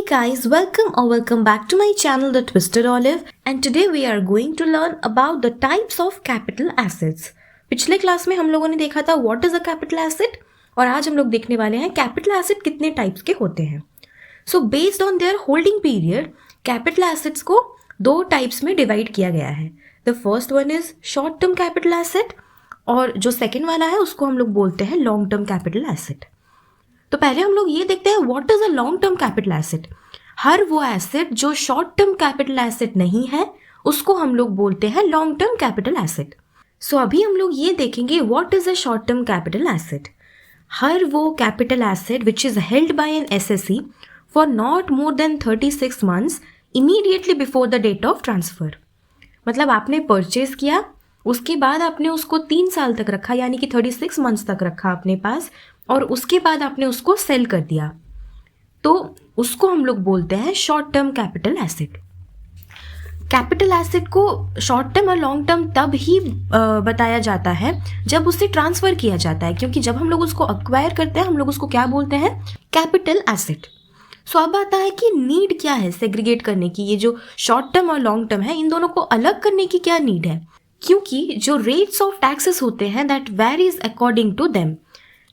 guys, welcome back to my channel The Twisted Olive, and today we are going to learn about the types of capital assets. पिछले class में हम लोगों ने देखा था what is a capital asset और आज हम लोग देखने वाले हैं कैपिटल एसेट कितने टाइप्स के होते हैं. So based on their holding period capital assets को दो टाइप्स में डिवाइड किया गया है. The first one is short term capital asset और जो सेकेंड वाला है उसको हम लोग बोलते हैं लॉन्ग टर्म कैपिटल एसेट. तो पहले हम लोग ये देखते हैं what is a long term capital asset. हर वो एसेट जो शॉर्ट टर्म कैपिटल एसेट नहीं है उसको हम लोग बोलते हैं long term capital asset. So अभी हम लोग ये देखेंगे what is a short term capital asset. हर वो capital asset which is held by an assessee for not more than 36 months immediately before the date of transfer. मतलब आपने purchase किया, उसके बाद आपने उसको 3 साल तक रखा, यानी कि 36 मंथ्स तक रखा अपने पास, और उसके बाद आपने उसको सेल कर दिया, तो उसको हम लोग बोलते हैं short term capital asset. Capital asset को शॉर्ट टर्म और लॉन्ग टर्म तब ही बताया जाता है जब उसे ट्रांसफ़र किया जाता है, क्योंकि जब हम लोग उसको अक्वायर करते हैं हम लोग उसको क्या बोलते हैं, कैपिटल एसेट. सो अब आता है कि नीड क्या है सेग्रीगेट करने की. ये जो शॉर्ट टर्म और लॉन्ग टर्म है इन दोनों को अलग करने की क्या नीड है, क्योंकि जो रेट्स ऑफ टैक्सेस होते हैं that varies according to them.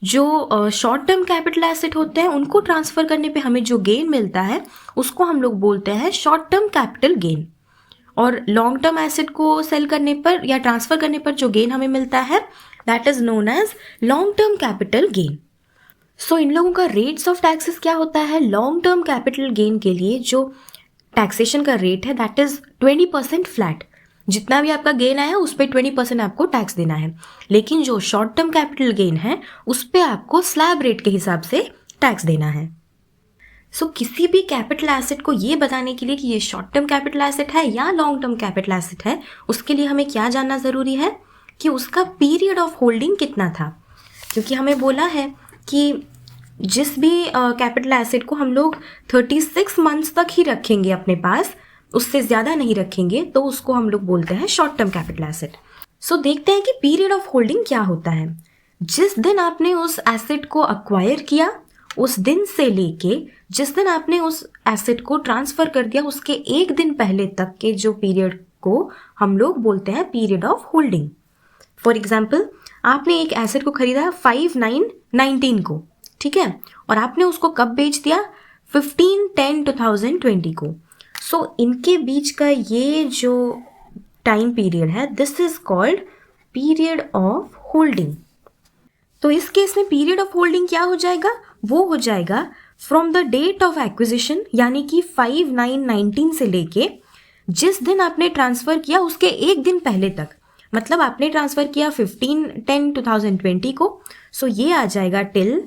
जो शॉर्ट टर्म कैपिटल एसेट होते हैं उनको ट्रांसफ़र करने पे हमें जो गेन मिलता है उसको हम लोग बोलते हैं शॉर्ट टर्म कैपिटल गेन, और लॉन्ग टर्म एसेट को सेल करने पर या ट्रांसफ़र करने पर जो गेन हमें मिलता है that is known as long term capital gain. So इन लोगों का रेट्स ऑफ टैक्सेस क्या होता है. लॉन्ग टर्म कैपिटल गेन के लिए जो टैक्सेशन का रेट है दैट इज़ 20% फ्लैट. जितना भी आपका गेन आया उस पर 20% आपको टैक्स देना है. लेकिन जो शॉर्ट टर्म कैपिटल गेन है उस पर आपको स्लैब रेट के हिसाब से टैक्स देना है. सो किसी भी कैपिटल एसेट को ये बताने के लिए कि ये शॉर्ट टर्म कैपिटल एसेट है या लॉन्ग टर्म कैपिटल एसेट है, उसके लिए हमें क्या जानना ज़रूरी है कि उसका पीरियड ऑफ होल्डिंग कितना था. क्योंकि हमें बोला है कि जिस भी कैपिटल एसेट को हम लोग 36 मंथ्स तक ही रखेंगे अपने पास, उससे ज़्यादा नहीं रखेंगे, तो उसको हम लोग बोलते हैं शॉर्ट टर्म कैपिटल एसेट. सो देखते हैं कि पीरियड ऑफ होल्डिंग क्या होता है. जिस दिन आपने उस एसेट को अक्वायर किया उस दिन से लेके जिस दिन आपने उस एसेट को ट्रांसफ़र कर दिया उसके एक दिन पहले तक के जो पीरियड को हम लोग बोलते हैं period of holding. For example आपने एक एसेट को खरीदा 5/9/19 को, ठीक है, और आपने उसको कब बेच दिया 15/10/2020 को. सो इनके बीच का ये जो टाइम पीरियड है this is called period of holding. तो इस केस में पीरियड ऑफ होल्डिंग क्या हो जाएगा, वो हो जाएगा from the date of acquisition, यानी कि 5/9/19 से लेके जिस दिन आपने ट्रांसफ़र किया उसके एक दिन पहले तक. मतलब आपने ट्रांसफ़र किया 15/10/2020 को, सो ये आ जाएगा टिल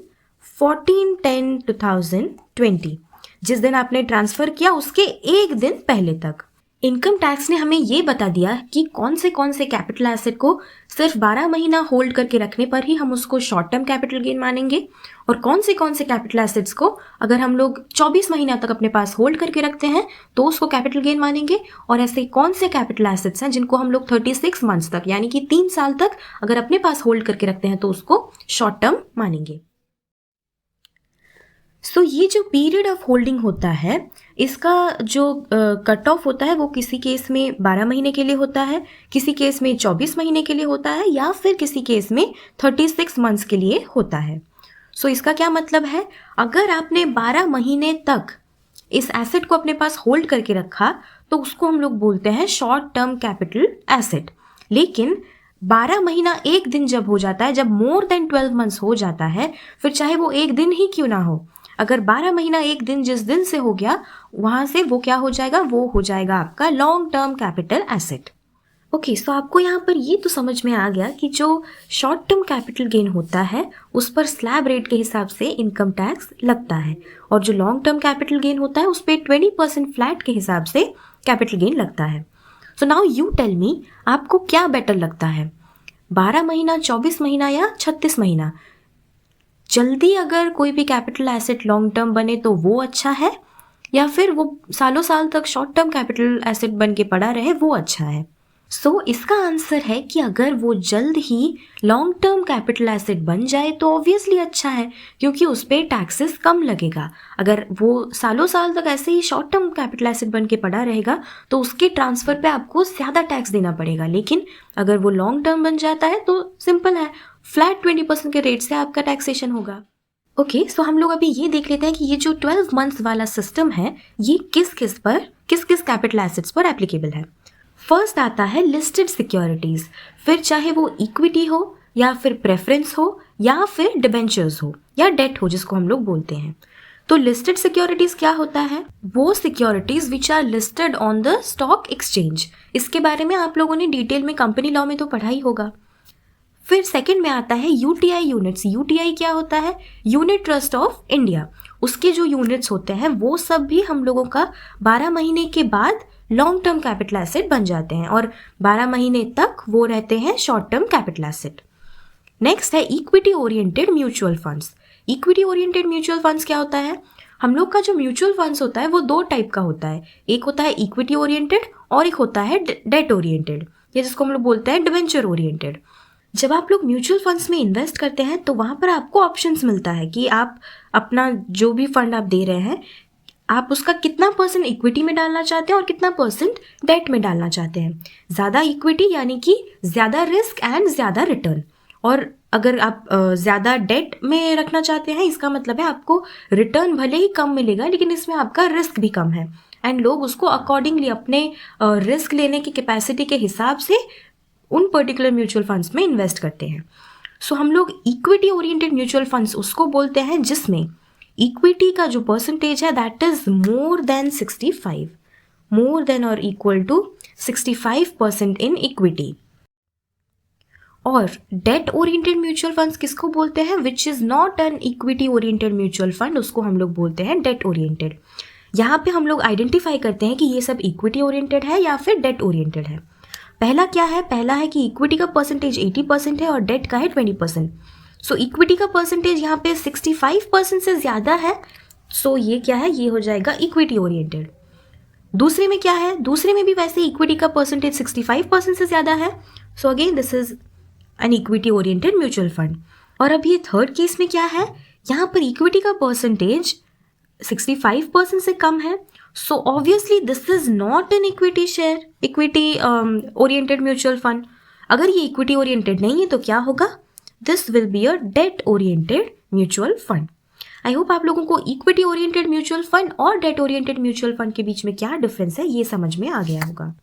14/10/2020. जिस दिन आपने ट्रांसफ़र किया उसके एक दिन पहले तक. इनकम टैक्स ने हमें ये बता दिया कि कौन से कैपिटल एसेट को सिर्फ 12 महीना होल्ड करके रखने पर ही हम उसको शॉर्ट टर्म कैपिटल गेन मानेंगे, और कौन से कैपिटल एसेट्स को अगर हम लोग 24 महीना तक अपने पास होल्ड करके रखते हैं तो उसको कैपिटल गेन मानेंगे, और ऐसे कौन से कैपिटल एसेट्स हैं जिनको हम लोग 36 मंथ्स तक यानी कि 3 साल तक अगर अपने पास होल्ड करके रखते हैं तो उसको शॉर्ट टर्म मानेंगे. सो ये जो पीरियड ऑफ होल्डिंग होता है इसका जो कट ऑफ होता है वो किसी केस में 12 महीने के लिए होता है, किसी केस में 24 महीने के लिए होता है, या फिर किसी केस में 36 मंथ्स के लिए होता है. सो इसका क्या मतलब है, अगर आपने 12 महीने तक इस एसेट को अपने पास होल्ड करके रखा तो उसको हम लोग बोलते हैं शॉर्ट टर्म कैपिटल एसेट. लेकिन 12 महीना एक दिन जब हो जाता है, जब मोर देन 12 मंथ्स हो जाता है, फिर चाहे वो एक दिन ही क्यों ना हो, अगर 12 महीना एक दिन जिस दिन से हो गया वहाँ से वो क्या हो जाएगा, वो हो जाएगा आपका long term capital asset. Okay, so आपको यहाँ पर ये तो समझ में आ गया कि जो शॉर्ट टर्म कैपिटल गेन होता है उस पर स्लैब रेट के हिसाब से इनकम टैक्स लगता है, और जो लॉन्ग टर्म कैपिटल गेन होता है उस पर 20% फ्लैट के हिसाब से कैपिटल गेन लगता है. So now you tell me, आपको क्या बेटर लगता है, 12 महीना, 24 महीना या 36 महीना? जल्दी अगर कोई भी कैपिटल एसेट लॉन्ग टर्म बने तो वो अच्छा है, या फिर वो सालों साल तक शॉर्ट टर्म कैपिटल एसेट बन के पड़ा रहे वो अच्छा है? सो इसका आंसर है कि अगर वो जल्द ही लॉन्ग टर्म कैपिटल एसेट बन जाए तो ऑब्वियसली अच्छा है, क्योंकि उस पर टैक्सेस कम लगेगा। अगर वो सालों साल तक ऐसे ही शॉर्ट टर्म कैपिटल एसेट बन के पड़ा रहेगा तो उसके ट्रांसफ़र पे आपको ज़्यादा टैक्स देना पड़ेगा। लेकिन अगर वो लॉन्ग टर्म बन जाता है तो सिंपल है, फ्लैट 20% के रेट से आपका टैक्सेशन होगा। ओके, सो हम लोग अभी ये देख लेते हैं कि ये जो 12 मंथ्स वाला सिस्टम है ये किस किस कैपिटल एसेट्स पर एप्लीकेबल है। फर्स्ट आता है लिस्टेड सिक्योरिटीज़, फिर चाहे वो इक्विटी हो या फिर प्रेफरेंस हो या फिर डिबेंचर्स हो या डेट हो जिसको हम लोग बोलते हैं। तो लिस्टेड सिक्योरिटीज़ क्या होता है? वो securities which are listed on the stock exchange. इसके बारे में आप लोगों ने डिटेल में कंपनी लॉ में तो पढ़ा ही होगा। फिर सेकंड में आता है यूटीआई यूनिट्स। यूटीआई क्या होता है? Unit trust of India. उसके जो यूनिट्स होते हैं वो सब भी हम लोगों का 12 महीने के बाद लॉन्ग टर्म कैपिटल एसेट बन जाते हैं और 12 महीने तक वो रहते हैं short term capital asset. Next है equity oriented mutual funds. Equity oriented mutual funds क्या होता है? हम लोग का जो म्यूचुअल फंड्स होता है वो दो टाइप का होता है, एक होता है इक्विटी ओरिएंटेड और एक होता है डेट ओरिएंटेड, या जिसको हम लोग बोलते हैं डिवेंचर ओरिएंटेड। जब आप लोग म्यूचुअल फंड्स में इन्वेस्ट करते हैं तो वहाँ पर आपको ऑप्शंस मिलता है कि आप अपना जो भी फंड आप दे रहे हैं आप उसका कितना परसेंट इक्विटी में डालना चाहते हैं और कितना परसेंट डेट में डालना चाहते हैं। ज़्यादा इक्विटी यानी कि ज़्यादा रिस्क एंड ज़्यादा रिटर्न, और अगर आप ज़्यादा डेट में रखना चाहते हैं इसका मतलब है आपको रिटर्न भले ही कम मिलेगा लेकिन इसमें आपका रिस्क भी कम है, एंड लोग उसको अकॉर्डिंगली अपने रिस्क लेने की कैपेसिटी के हिसाब से उन पर्टिकुलर म्यूचुअल फंड्स में इन्वेस्ट करते हैं। सो हम लोग इक्विटी ओरिएंटेड म्यूचुअल फंड्स उसको बोलते हैं जिसमें इक्विटी का जो परसेंटेज है that is more then 65, more than और इक्वल टू 65% इन इक्विटी। और डेट ओरिएंटेड म्यूचुअल फंड्स किसको बोलते हैं? Which is not an equity oriented mutual fund, उसको हम लोग बोलते हैं डेट ओरिएंटेड। यहाँ पे हम लोग आइडेंटिफाई करते हैं कि ये सब इक्विटी ओरिएंटेड है या फिर डेट ओरिएंटेड है। पहला क्या है? पहला है कि इक्विटी का परसेंटेज 80% है और डेट का है 20%। सो इक्विटी का परसेंटेज यहाँ पे 65% से ज़्यादा है, सो ये क्या है? ये हो जाएगा इक्विटी ओरिएंटेड। दूसरे में क्या है? दूसरे में भी वैसे इक्विटी का परसेंटेज 65% से ज़्यादा है, so again this is an equity oriented mutual fund. और अब ये थर्ड केस में क्या है? यहाँ पर इक्विटी का परसेंटेज 65% से कम है, so obviously this is not an equity share, equity oriented mutual fund. अगर ये इक्विटी ओरिएंटेड नहीं है तो क्या होगा? This will be a date oriented mutual fund. I hope आप लोगों को इक्विटी ओरिएंटेड म्यूचुअल फंड और डेट ओरिएंटेड म्यूचुअल फंड के बीच में क्या डिफरेंस है ये समझ में आ गया होगा।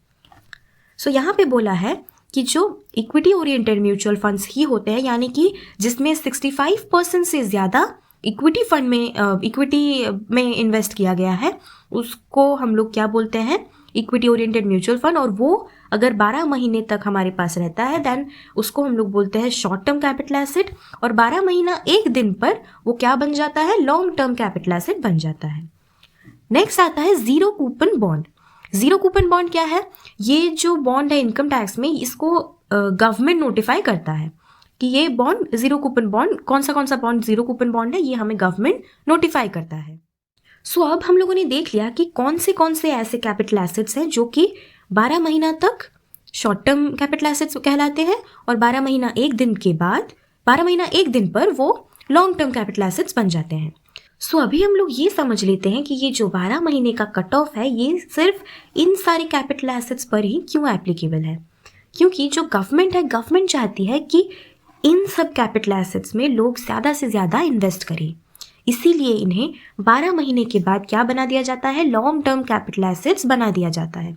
सो यहाँ पे बोला है कि जो इक्विटी ओरिएंटेड म्यूचुअल फंड्स ही होते हैं, यानी कि जिसमें 65% से ज़्यादा इक्विटी फंड में इक्विटी में इन्वेस्ट किया गया है, उसको हम लोग क्या बोलते हैं? Equity oriented mutual fund. और वो अगर 12 महीने तक हमारे पास रहता है देन उसको हम लोग बोलते हैं शॉर्ट टर्म कैपिटल एसेट, और 12 महीना एक दिन पर वो क्या बन जाता है? लॉन्ग टर्म कैपिटल एसेट बन जाता है। नेक्स्ट आता है zero coupon bond. Zero coupon bond क्या है? ये जो बॉन्ड है इनकम टैक्स में, इसको गवर्नमेंट नोटिफाई करता है कि ये बॉन्ड जीरो कूपन बॉन्ड, कौन सा बॉन्ड जीरो कूपन बॉन्ड है, ये हमें गवर्नमेंट नोटिफाई करता है। सो अब हम लोगों ने देख लिया कि कौन से ऐसे कैपिटल एसेट्स हैं जो कि 12 महीना तक शॉर्ट टर्म कैपिटल एसेट्स कहलाते हैं और 12 महीना एक दिन के बाद 12 महीना एक दिन पर वो लॉन्ग टर्म कैपिटल एसेट्स बन जाते हैं। सो अभी हम लोग ये समझ लेते हैं कि ये जो 12 महीने का कट ऑफ है ये सिर्फ इन सारे कैपिटल एसेट्स पर ही क्यों एप्लीकेबल है, क्योंकि जो गवर्नमेंट है, गवर्नमेंट चाहती है कि इन सब कैपिटल एसेट्स में लोग ज़्यादा से ज़्यादा इन्वेस्ट करें, इसीलिए इन्हें 12 महीने के बाद क्या बना दिया जाता है? लॉन्ग टर्म कैपिटल एसेट्स बना दिया जाता है,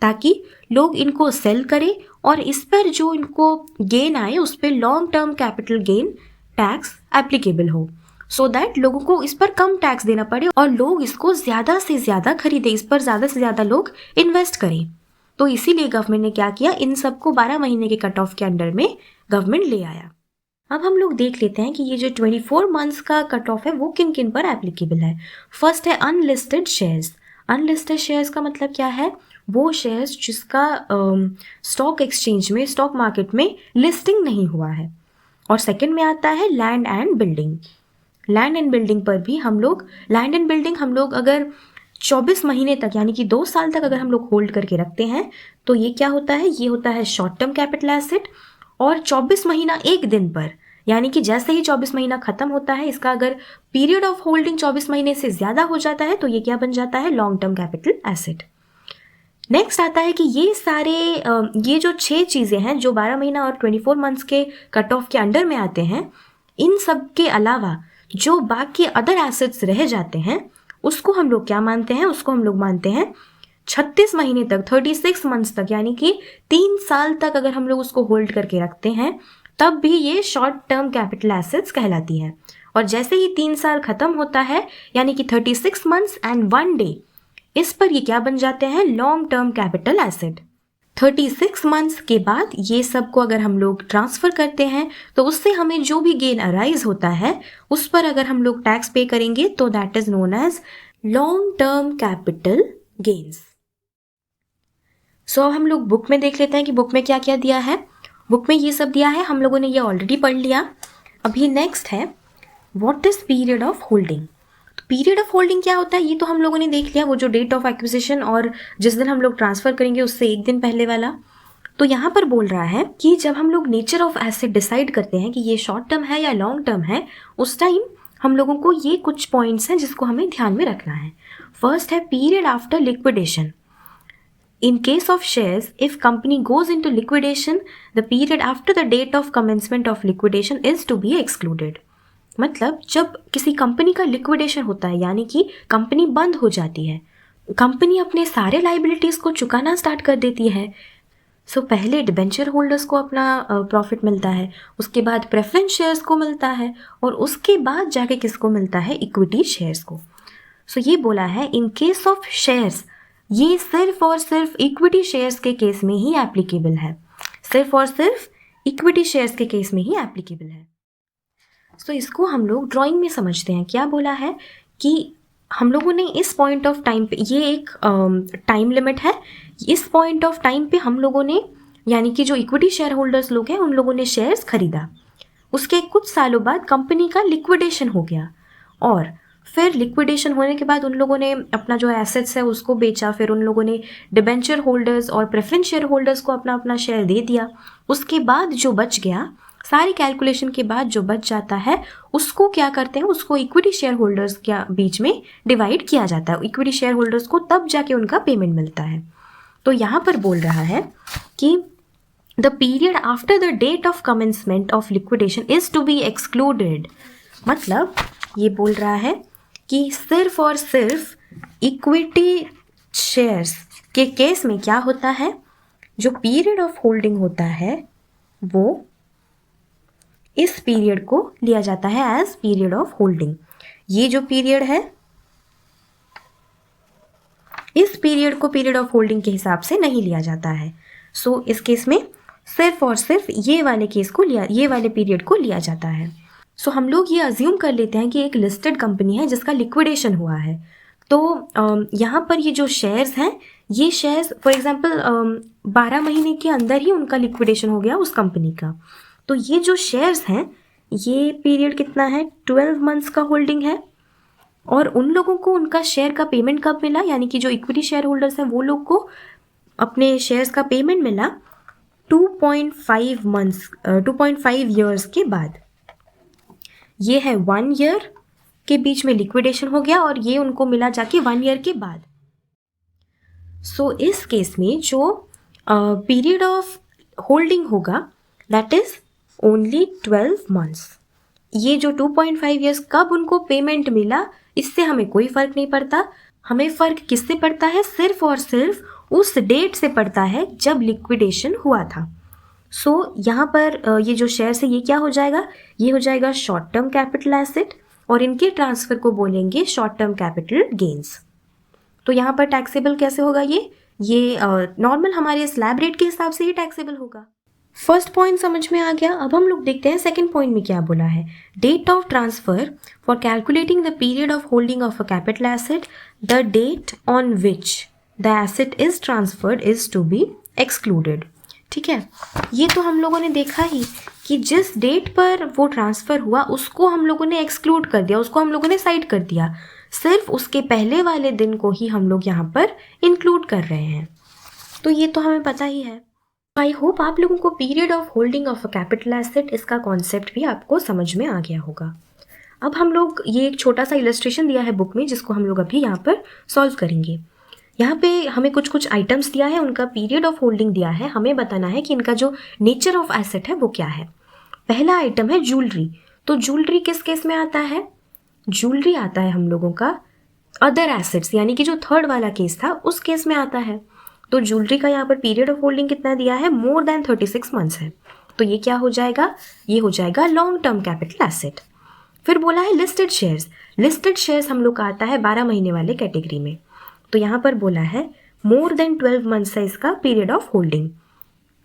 ताकि लोग इनको सेल करें और इस पर जो इनको गेन आए उस पर long term capital gain tax applicable हो, सो दैट लोगों को इस पर कम टैक्स देना पड़े और लोग इसको ज़्यादा से ज़्यादा खरीदें, इस पर ज़्यादा से ज़्यादा लोग इन्वेस्ट करें। तो इसीलिए गवर्नमेंट ने क्या किया? इन सबको 12 महीने के कट ऑफ के अंडर में गवर्नमेंट ले आया। अब हम लोग देख लेते हैं कि ये जो 24 मंथ्स का कट ऑफ है वो किन किन पर एप्लीकेबल है। फर्स्ट है अनलिस्टेड शेयर्स। अनलिस्टेड शेयर्स का मतलब क्या है? वो शेयर्स जिसका स्टॉक एक्सचेंज में, स्टॉक मार्केट में लिस्टिंग नहीं हुआ है। और सेकंड में आता है land and building. Land and building पर भी हम लोग अगर 24 महीने तक यानी कि 2 साल तक अगर हम लोग होल्ड करके रखते हैं तो ये क्या होता है, ये होता है शॉर्ट टर्म कैपिटल एसेट। और 24 महीना एक दिन पर यानी कि जैसे ही 24 महीना खत्म होता है, इसका अगर पीरियड ऑफ होल्डिंग 24 महीने से ज़्यादा हो जाता है तो ये क्या बन जाता है, long term capital asset. Next आता है कि ये सारे ये जो 6 चीज़ें हैं जो 12 महीना और 24 मंथ्स के कट ऑफ के अंडर में आते हैं, इन सब के अलावा जो बाकी अदर एसेट्स रह जाते हैं उसको हम लोग क्या मानते हैं, उसको हम लोग मानते हैं 36 महीने तक, 36 मंथ्स तक, यानी कि 3 साल तक अगर हम लोग उसको होल्ड करके रखते हैं तब भी ये शॉर्ट टर्म कैपिटल एसेट्स कहलाती है। और जैसे ही 3 साल खत्म होता है यानी कि 36 मंथ्स एंड 1 डे, इस पर ये क्या बन जाते हैं, long term capital asset. 36 months के बाद ये सब को अगर हम लोग ट्रांसफ़र करते हैं तो उससे हमें जो भी गेन अराइज होता है उस पर अगर हम लोग टैक्स पे करेंगे तो that is known as long term capital gains. So अब हम लोग बुक में देख लेते हैं कि बुक में क्या क्या दिया है। बुक में ये सब दिया है, हम लोगों ने ये ऑलरेडी पढ़ लिया। अभी नेक्स्ट है what is period of holding. Period of holding क्या होता है ये तो हम लोगों ने देख लिया, वो जो डेट ऑफ एक्विजिशन और जिस दिन हम लोग ट्रांसफ़र करेंगे उससे एक दिन पहले वाला। तो यहाँ पर बोल रहा है कि जब हम लोग नेचर ऑफ एसेट डिसाइड करते हैं कि ये शॉर्ट टर्म है या लॉन्ग टर्म है, उस टाइम हम लोगों को ये कुछ पॉइंट्स हैं जिसको हमें ध्यान में रखना है। फर्स्ट है period after liquidation. In case of shares, if company goes into liquidation, the period after the date of commencement of liquidation is to be excluded. मतलब जब किसी कंपनी का लिक्विडेशन होता है यानी कि कंपनी बंद हो जाती है, कंपनी अपने सारे लाइबिलिटीज़ को चुकाना स्टार्ट कर देती है। सो पहले डिबेंचर होल्डर्स को अपना प्रॉफिट मिलता है, उसके बाद प्रेफरेंस शेयर्स को मिलता है और उसके बाद जाके किसको मिलता है, इक्विटी शेयर्स को। सो ये बोला है इन केस ऑफ शेयर्स, ये सिर्फ और सिर्फ इक्विटी शेयर्स के केस में ही एप्लीकेबल है, सिर्फ और सिर्फ इक्विटी शेयर्स के केस में ही एप्लीकेबल है। सो इसको हम लोग ड्राइंग में समझते हैं। क्या बोला है कि हम लोगों ने इस पॉइंट ऑफ टाइम पे, ये एक टाइम लिमिट है, इस पॉइंट ऑफ टाइम पे हम लोगों ने यानी कि जो इक्विटी शेयर होल्डर्स लोग हैं उन लोगों ने शेयर्स खरीदा। उसके कुछ सालों बाद कंपनी का लिक्विडेशन हो गया और फिर लिक्विडेशन होने के बाद उन लोगों ने अपना जो एसेट्स है उसको बेचा, फिर उन लोगों ने डिबेंचर होल्डर्स और प्रेफरेंस शेयर होल्डर्स को अपना अपना शेयर दे दिया। उसके बाद जो बच गया, सारी कैलकुलेशन के बाद जो बच जाता है उसको क्या करते हैं, उसको इक्विटी शेयर होल्डर्स के बीच में डिवाइड किया जाता है। इक्विटी शेयर होल्डर्स को तब जाके उनका पेमेंट मिलता है। तो यहाँ पर बोल रहा है कि the period after the date of commencement of liquidation is to be excluded. मतलब ये बोल रहा है कि सिर्फ और सिर्फ इक्विटी शेयर्स के केस में क्या होता है, जो पीरियड ऑफ होल्डिंग होता है वो इस पीरियड को लिया जाता है एज पीरियड ऑफ होल्डिंग। ये जो पीरियड है इस पीरियड को पीरियड ऑफ होल्डिंग के हिसाब से नहीं लिया जाता है। सो इस केस में सिर्फ और सिर्फ ये वाले पीरियड को लिया जाता है। सो हम लोग ये अज्यूम कर लेते हैं कि एक लिस्टेड कंपनी है जिसका लिक्विडेशन हुआ है। तो यहाँ पर ये जो शेयर्स हैं, ये शेयर्स फॉर एग्जांपल 12 महीने के अंदर ही उनका लिक्विडेशन हो गया उस कंपनी का। तो ये जो शेयर्स हैं, ये पीरियड कितना है, 12 मंथ्स का होल्डिंग है। और उन लोगों को उनका शेयर का पेमेंट कब मिला, यानी कि जो इक्विटी शेयर होल्डर्स हैं वो लोग को अपने शेयर्स का पेमेंट मिला 2.5 ईयर्स के बाद। ये है 1 ईयर के बीच में लिक्विडेशन हो गया और ये उनको मिला जाके 1 ईयर के बाद। सो इस केस में जो पीरियड ऑफ होल्डिंग होगा दैट इज ओनली 12 मंथ्स। ये जो 2.5 ईयर्स कब उनको पेमेंट मिला इससे हमें कोई फ़र्क नहीं पड़ता। हमें फ़र्क किससे पड़ता है, सिर्फ और सिर्फ उस डेट से पड़ता है जब लिक्विडेशन हुआ था। सो यहाँ पर ये जो शेयर्स है ये क्या हो जाएगा, ये हो जाएगा शॉर्ट टर्म कैपिटल एसेट और इनके ट्रांसफ़र को बोलेंगे शॉर्ट टर्म कैपिटल गेन्स। तो यहाँ पर टैक्सेबल कैसे होगा, ये नॉर्मल हमारे स्लैब रेट के हिसाब से ही टैक्सेबल होगा। फर्स्ट पॉइंट समझ में आ गया। अब हम लोग देखते हैं सेकंड पॉइंट में क्या बोला है। Date of transfer for calculating the period of holding of a capital asset, the date on which the asset is transferred is to be excluded. ठीक है, ये तो हम लोगों ने देखा ही कि जिस डेट पर वो ट्रांसफ़र हुआ उसको हम लोगों ने एक्सक्लूड कर दिया, उसको हम लोगों ने साइड कर दिया। सिर्फ उसके पहले वाले दिन को ही हम लोग यहाँ पर इंक्लूड कर रहे हैं। तो ये तो हमें पता ही है। आई होप आप लोगों को period of holding of a capital asset इसका कॉन्सेप्ट भी आपको समझ में आ गया होगा। अब हम लोग ये एक छोटा सा इलस्ट्रेशन दिया है बुक में जिसको हम लोग अभी यहाँ पर सॉल्व करेंगे। यहाँ पे हमें कुछ कुछ आइटम्स दिया है, उनका पीरियड ऑफ होल्डिंग दिया है, हमें बताना है कि इनका जो नेचर ऑफ एसेट है वो क्या है। पहला आइटम है ज्वेलरी। तो ज्वेलरी किस केस में आता है? ज्वेलरी आता है हम लोगों का अदर एसेट्स, यानी कि जो थर्ड वाला केस था उस केस में आता है। तो ज्वेलरी का यहाँ पर पीरियड ऑफ होल्डिंग कितना दिया है? मोर देन 36 मंथ्स है। तो ये क्या हो जाएगा? ये हो जाएगा लॉन्ग टर्म कैपिटल एसेट। फिर बोला है लिस्टेड शेयर्स। लिस्टेड शेयर्स हम लोग का आता है 12 महीने वाले कैटेगरी में। तो यहाँ पर बोला है मोर देन 12 मंथ्स है इसका पीरियड ऑफ होल्डिंग।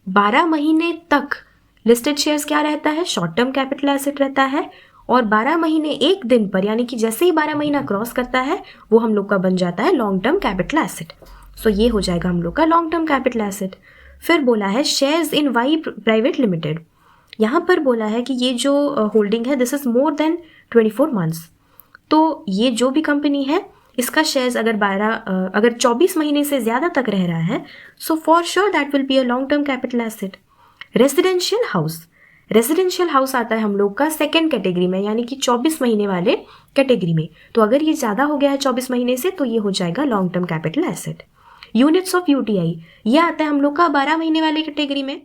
12 महीने तक लिस्टेड शेयर्स क्या रहता है? शॉर्ट टर्म कैपिटल एसेट रहता है। और 12 महीने एक दिन पर, यानी कि जैसे ही 12 महीना क्रॉस करता है वो हम लोग का बन जाता है लॉन्ग टर्म कैपिटल एसेट। सो ये हो जाएगा हम लोग का लॉन्ग टर्म कैपिटल एसेट। फिर बोला है shares in Y private limited. यहाँ पर बोला है कि ये जो होल्डिंग है this is more than 24 months. तो ये जो भी कंपनी है इसका शेयर्स अगर 24 महीने से ज़्यादा तक रह रहा है, so for sure that will be a long term capital asset. Residential house. Residential house आता है हम लोग का सेकेंड कैटेगरी में, यानी कि 24 महीने वाले कैटेगरी में। तो अगर ये ज़्यादा हो गया है 24 महीने से तो ये हो जाएगा long term capital asset. Units of UTI, ये आता है हम लोग का 12 महीने वाले कैटेगरी में।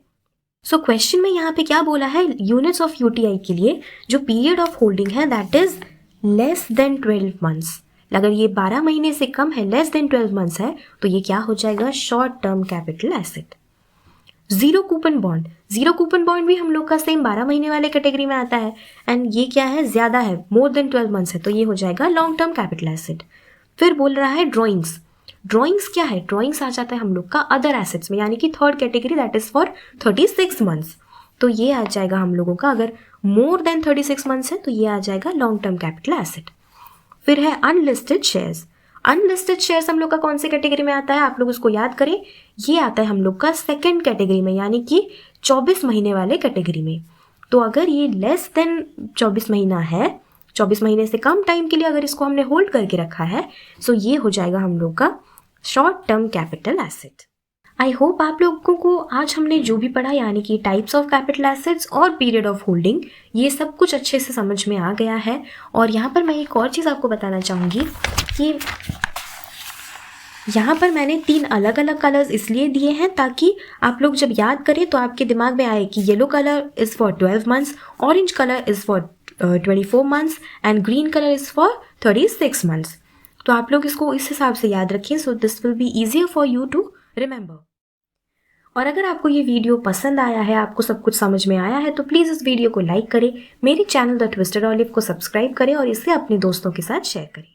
सो क्वेश्चन में यहाँ पे क्या बोला है? यूनिट्स ऑफ यूटीआई के लिए जो पीरियड ऑफ होल्डिंग है that is less than 12 months. अगर ये 12 महीने से कम है, लेस देन 12 मंथ्स है, तो ये क्या हो जाएगा? Short term capital asset. Zero coupon bond. Zero coupon bond भी हम लोग का सेम 12 महीने वाले कैटेगरी में आता है एंड ये क्या है? ज़्यादा है, मोर देन 12 मंथ्स है, तो ये हो जाएगा लॉन्ग टर्म कैपिटल एसेट। फिर बोल रहा है ड्रॉइंग्स। ड्रॉइंग्स क्या है? ड्रॉइंग्स आ जाता है हम लोग का अदर एसेट्स में, यानी कि third category that is for 36 months. तो ये आ जाएगा हम लोगों का, अगर मोर देन 36 मंथ्स है तो ये आ जाएगा लॉन्ग टर्म कैपिटल एसेट। फिर है अनलिस्टेड शेयर्स। अनलिस्टेड शेयर्स हम लोग का कौन सी कैटेगरी में आता है? आप लोग उसको याद करें, ये आता है हम लोग का सेकेंड कैटेगरी में, यानी कि 24 महीने वाले कैटेगरी में। तो अगर ये लेस देन 24 महीना है, 24 महीने से कम टाइम के लिए अगर इसको हमने होल्ड करके रखा है, सो ये हो जाएगा हम लोग का short term capital asset. I hope आप लोगों को आज हमने जो भी पढ़ा, यानी कि टाइप्स ऑफ कैपिटल एसेट्स और पीरियड ऑफ होल्डिंग, ये सब कुछ अच्छे से समझ में आ गया है। और यहाँ पर मैं एक और चीज़ आपको बताना चाहूँगी कि यहाँ पर मैंने 3 अलग अलग कलर्स इसलिए दिए हैं ताकि आप लोग जब याद करें तो आपके दिमाग में आए कि yellow colour is for 12 months, orange colour is for 24 months and green colour is for 36 months. तो आप लोग इसको इस हिसाब से याद रखें, so this will be easier for you to remember. और अगर आपको ये वीडियो पसंद आया है, आपको सब कुछ समझ में आया है, तो प्लीज़ इस वीडियो को लाइक करें, मेरे चैनल द ट्विस्टेड ऑलिव को सब्सक्राइब करें और इसे अपने दोस्तों के साथ शेयर करें।